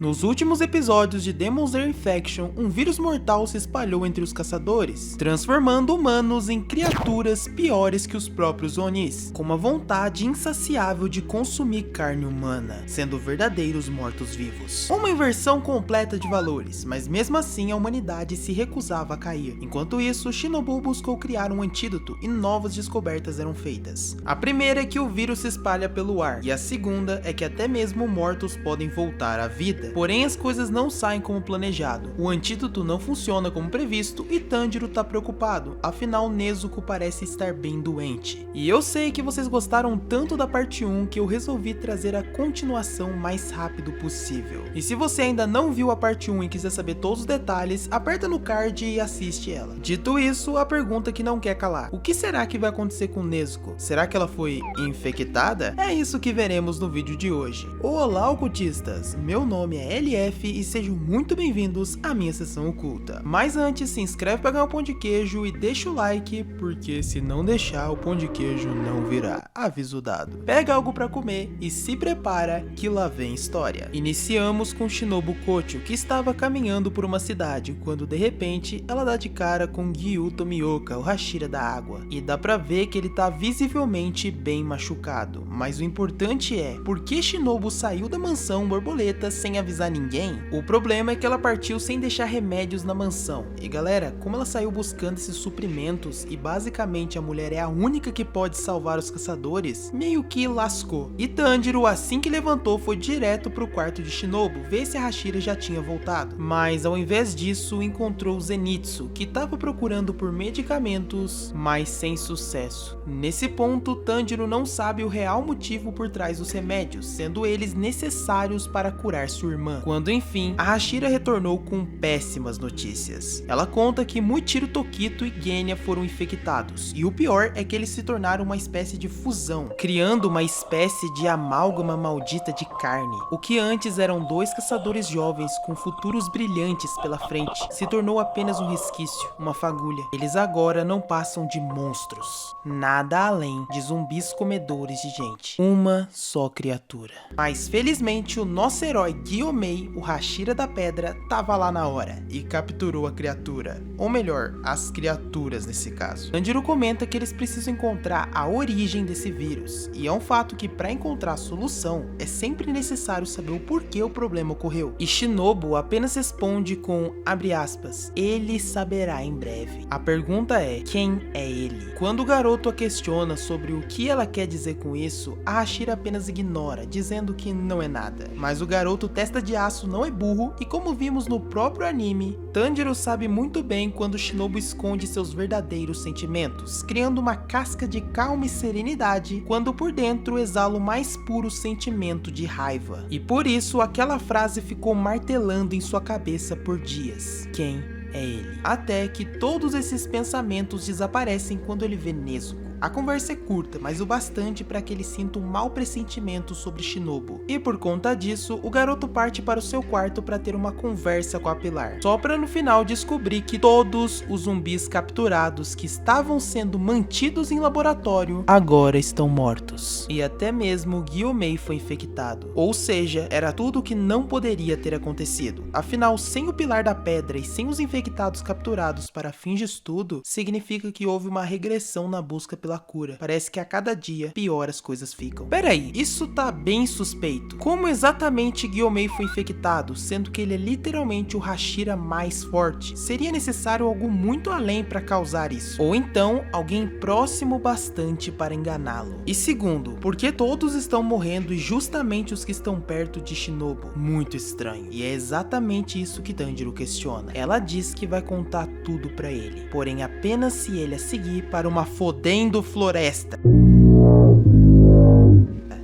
Nos últimos episódios de Demon Slayer Faction, um vírus mortal se espalhou entre os caçadores, transformando humanos em criaturas piores que os próprios Onis, com uma vontade insaciável de consumir carne humana, sendo verdadeiros mortos-vivos. Uma inversão completa de valores, mas mesmo assim a humanidade se recusava a cair. Enquanto isso, Shinobu buscou criar um antídoto e novas descobertas eram feitas. A primeira é que o vírus se espalha pelo ar, e a segunda é que até mesmo mortos podem voltar à vida. Porém, as coisas não saem como planejado. O antídoto não funciona como previsto e Tanjiro tá preocupado, afinal Nezuko parece estar bem doente. E eu sei que vocês gostaram tanto da parte 1 que eu resolvi trazer a continuação o mais rápido possível. E se você ainda não viu a parte 1 e quiser saber todos os detalhes, aperta no card e assiste ela. Dito isso, a pergunta que não quer calar: o que será que vai acontecer com Nezuko? Será que ela foi infectada? É isso que veremos no vídeo de hoje. Olá, ocultistas! Meu nome é LF e sejam muito bem-vindos à minha sessão oculta. Mas antes, se inscreve para ganhar um pão de queijo e deixa o like, porque se não deixar, o pão de queijo não virá. Aviso dado. Pega algo para comer e se prepara que lá vem história. Iniciamos com Shinobu Kocho, que estava caminhando por uma cidade, quando de repente ela dá de cara com Gyu Tomioka, o Hashira da água. E dá pra ver que ele tá visivelmente bem machucado. Mas o importante é, por que Shinobu saiu da mansão borboleta sem avisar ninguém? O problema é que ela partiu sem deixar remédios na mansão. E galera, como ela saiu buscando esses suprimentos e basicamente a mulher é a única que pode salvar os caçadores, meio que lascou. E Tanjiro, assim que levantou, foi direto pro quarto de Shinobu ver se a Hashira já tinha voltado. Mas ao invés disso, encontrou Zenitsu, que estava procurando por medicamentos, mas sem sucesso. Nesse ponto, Tanjiro não sabe o real motivo por trás dos remédios, sendo eles necessários para curar sua irmã. Quando enfim, a Hashira retornou com péssimas notícias. Ela conta que Muichiro Tokito e Genya foram infectados, e o pior é que eles se tornaram uma espécie de fusão, criando uma espécie de amálgama maldita de carne. O que antes eram dois caçadores jovens com futuros brilhantes pela frente, se tornou apenas um resquício, uma fagulha. Eles agora não passam de monstros, nada além de zumbis comedores de gente. Uma só criatura. Mas felizmente o nosso herói Gyomei, o Hashira da Pedra, tava lá na hora e capturou a criatura, ou melhor, as criaturas nesse caso. Tanjiro comenta que eles precisam encontrar a origem desse vírus, e é um fato que para encontrar a solução é sempre necessário saber o porquê o problema ocorreu. E Shinobu apenas responde com, abre aspas, ele saberá em breve. A pergunta é, quem é ele? Quando o garoto a questiona sobre o que ela quer dizer com isso, a Hashira apenas ignora, dizendo que não é nada. Mas o garoto testa de aço não é burro, e como vimos no próprio anime, Tanjiro sabe muito bem quando Shinobu esconde seus verdadeiros sentimentos, criando uma casca de calma e serenidade, quando por dentro exala o mais puro sentimento de raiva. E por isso aquela frase ficou martelando em sua cabeça por dias. Quem é ele? Até que todos esses pensamentos desaparecem quando ele vê Nezuko. A conversa é curta, mas o bastante para que ele sinta um mau pressentimento sobre Shinobu. E por conta disso, o garoto parte para o seu quarto para ter uma conversa com a Pilar. Só para no final descobrir que todos os zumbis capturados que estavam sendo mantidos em laboratório agora estão mortos. E até mesmo Gyomei foi infectado. Ou seja, era tudo o que não poderia ter acontecido. Afinal, sem o Pilar da Pedra e sem os infectados capturados para fins de estudo, significa que houve uma regressão na busca pela cura. Parece que a cada dia pior as coisas ficam. Peraí, isso tá bem suspeito. Como exatamente Gyomei foi infectado, sendo que ele é literalmente o Hashira mais forte? Seria necessário algo muito além para causar isso. Ou então, alguém próximo bastante para enganá-lo. E segundo, por que todos estão morrendo e justamente os que estão perto de Shinobu? Muito estranho. E é exatamente isso que Tanjiro questiona. Ela diz que vai contar tudo para ele, porém apenas se ele a seguir para uma fodendo floresta.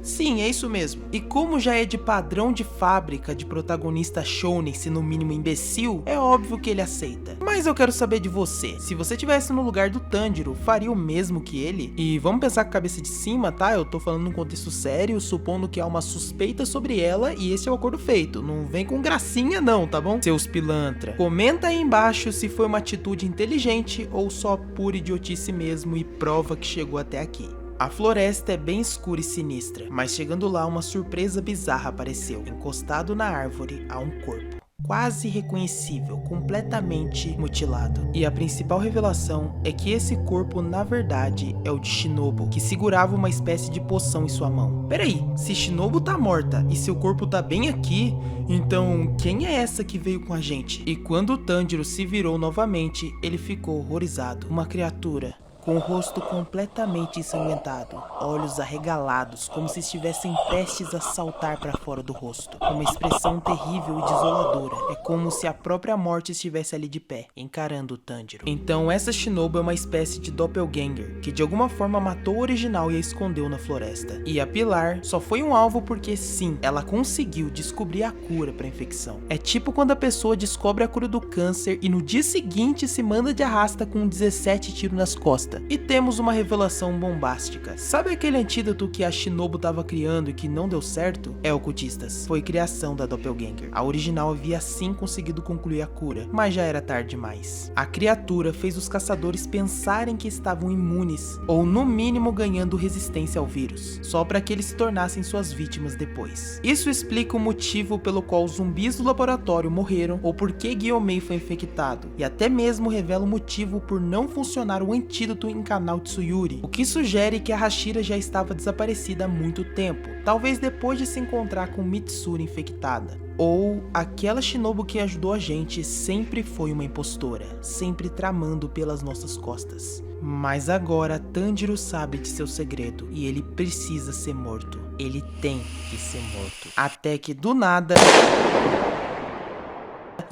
Sim, é isso mesmo. E como já é de padrão de fábrica de protagonista shounen se no mínimo imbecil, é óbvio que ele aceita. Mas eu quero saber de você. Se você estivesse no lugar do Tanjiro, faria o mesmo que ele? E vamos pensar com a cabeça de cima, tá? Eu tô falando num contexto sério, supondo que há uma suspeita sobre ela e esse é o acordo feito. Não vem com gracinha não, tá bom? Seus pilantra. Comenta aí embaixo se foi uma atitude inteligente ou só pura idiotice mesmo e prova que chegou até aqui. A floresta é bem escura e sinistra, mas chegando lá uma surpresa bizarra apareceu. Encostado na árvore há um corpo, quase irreconhecível, completamente mutilado. E a principal revelação é que esse corpo na verdade é o de Shinobu, que segurava uma espécie de poção em sua mão. Peraí, se Shinobu tá morta e seu corpo tá bem aqui, então quem é essa que veio com a gente? E quando o Tanjiro se virou novamente, ele ficou horrorizado. Uma criatura com o rosto completamente ensanguentado, olhos arregalados, como se estivessem prestes a saltar para fora do rosto. Uma expressão terrível e desoladora. É como se a própria morte estivesse ali de pé, encarando o Tanjiro. Então essa Shinobu é uma espécie de doppelganger, que de alguma forma matou o original e a escondeu na floresta. E a Pilar só foi um alvo porque sim, ela conseguiu descobrir a cura para a infecção. É tipo quando a pessoa descobre a cura do câncer e no dia seguinte se manda de arrasta com 17 tiros nas costas. E temos uma revelação bombástica. Sabe aquele antídoto que a Shinobu estava criando e que não deu certo? É ocultistas. Foi criação da Doppelganger. A original havia sim conseguido concluir a cura, mas já era tarde demais. A criatura fez os caçadores pensarem que estavam imunes, ou no mínimo ganhando resistência ao vírus, só para que eles se tornassem suas vítimas depois. Isso explica o motivo pelo qual os zumbis do laboratório morreram, ou por que Gyomei foi infectado, e até mesmo revela o motivo por não funcionar o antídoto em canal Tsuyuri, o que sugere que a Hashira já estava desaparecida há muito tempo, talvez depois de se encontrar com Mitsuri infectada. Ou aquela Shinobu que ajudou a gente sempre foi uma impostora, sempre tramando pelas nossas costas. Mas agora Tanjiro sabe de seu segredo e ele precisa ser morto. Ele tem que ser morto. Até que do nada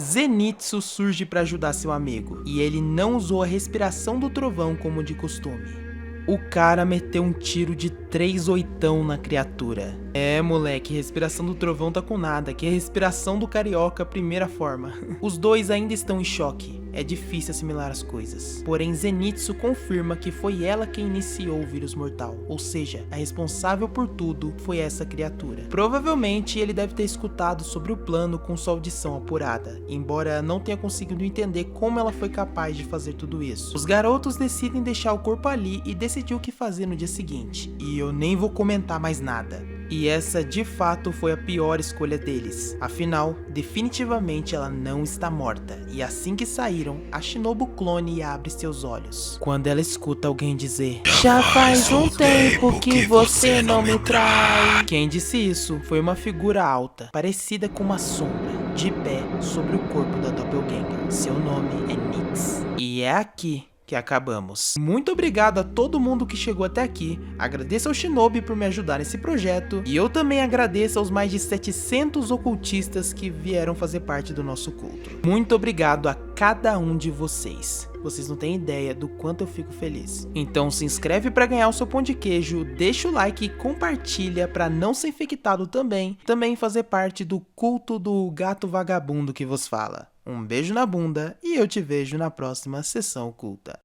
Zenitsu surge para ajudar seu amigo, e ele não usou a respiração do trovão como de costume. O cara meteu um tiro de 3 oitão na criatura. É, moleque, respiração do trovão tá com nada, que é respiração do carioca primeira forma. Os dois ainda estão em choque. É difícil assimilar as coisas. Porém, Zenitsu confirma que foi ela quem iniciou o vírus mortal. Ou seja, a responsável por tudo foi essa criatura. Provavelmente ele deve ter escutado sobre o plano com sua audição apurada, embora não tenha conseguido entender como ela foi capaz de fazer tudo isso. Os garotos decidem deixar o corpo ali e decidir o que fazer no dia seguinte. E eu nem vou comentar mais nada. E essa de fato foi a pior escolha deles. Afinal, definitivamente ela não está morta. E assim que saíram, a Shinobu clone abre seus olhos, quando ela escuta alguém dizer: "Já faz um tempo que você não me trai." Quem disse isso foi uma figura alta, parecida com uma sombra, de pé sobre o corpo da Doppelganger. Seu nome é Nyx. E é aqui que acabamos. Muito obrigado a todo mundo que chegou até aqui, agradeço ao Shinobi por me ajudar nesse projeto, e eu também agradeço aos mais de 700 ocultistas que vieram fazer parte do nosso culto. Muito obrigado a cada um de vocês. Vocês não têm ideia do quanto eu fico feliz. Então se inscreve para ganhar o seu pão de queijo, deixa o like e compartilha para não ser infectado também fazer parte do culto do gato vagabundo que vos fala. Um beijo na bunda e eu te vejo na próxima sessão oculta.